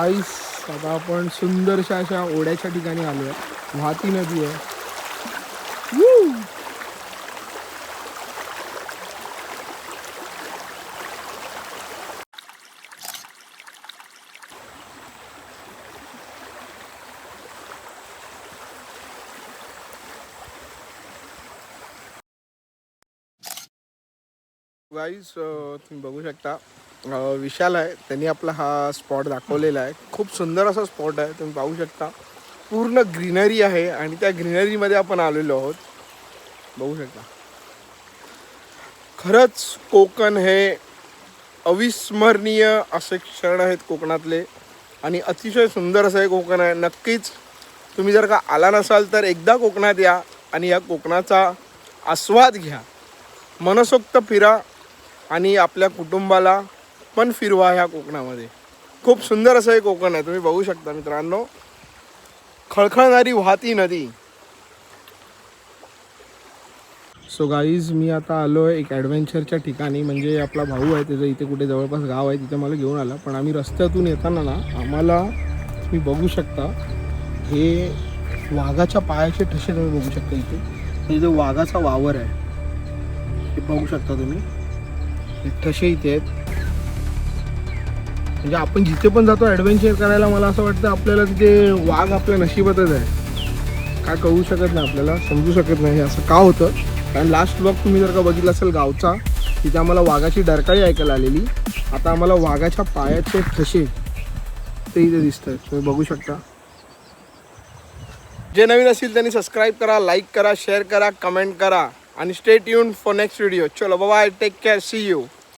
Ice आता आपण सुंदरशा अशा ओढ्याच्या ठिकाणी आलो आहे. वाहती नदी आहे. गाईज तुम्ही बघू शकता विशाल आहे, त्यांनी आपला हा स्पॉट दाखवलेला आहे. खूप सुंदर असा स्पॉट आहे, तुम्ही पाहू शकता. पूर्ण ग्रीनरी आहे आणि त्या ग्रीनरीमध्ये आपण आलेलो आहोत. बघू शकता. खरंच कोकण हे अविस्मरणीय असे क्षण आहेत कोकणातले आणि अतिशय सुंदर असं हे कोकण आहे. नक्कीच तुम्ही जर का आला नसाल तर एकदा कोकणात या आणि या कोकणाचा आस्वाद घ्या. मनसोक्त फिरा आणि आपल्या कुटुंबाला पण फिरवा ह्या कोकणामध्ये. खूप सुंदर असं हे कोकण आहे, तुम्ही बघू शकता मित्रांनो. खळखळणारी वाहती नदी. सो गाईज मी आता आलो आहे एक ॲडव्हेंचरच्या ठिकाणी. म्हणजे आपला भाऊ आहे, त्याचं इथे कुठे जवळपास गाव आहे, तिथे मला घेऊन आला. पण आम्ही रस्त्यातून येताना ना आम्हाला तुम्ही बघू शकता हे वाघाच्या पायाचे ठसे तुम्ही बघू शकता. इथे वाघाचा वावर आहे, हे बघू शकता तुम्ही. ठसे इथे आहेत. म्हणजे आपण जिथे पण जातो ॲडव्हेंचर करायला, मला असं वाटतं आपल्याला तिथे वाघ आपल्या नशिबातच आहे. काय कळू शकत नाही आपल्याला, समजू शकत नाही असं का होतं. कारण लास्ट ब्लॉग तुम्ही जर का बघितला असेल गावचा, तिथे आम्हाला वाघाची डरकाळी ऐकायला आलेली. आता आम्हाला वाघाच्या पायाचे ठसे ते इथे दिसत आहेत, तुम्ही बघू शकता. जे नवीन असेल त्यांनी सबस्क्राईब करा, लाईक करा, शेअर करा, कमेंट करा आणि stay tune for next video. चलो bye, take care, see you.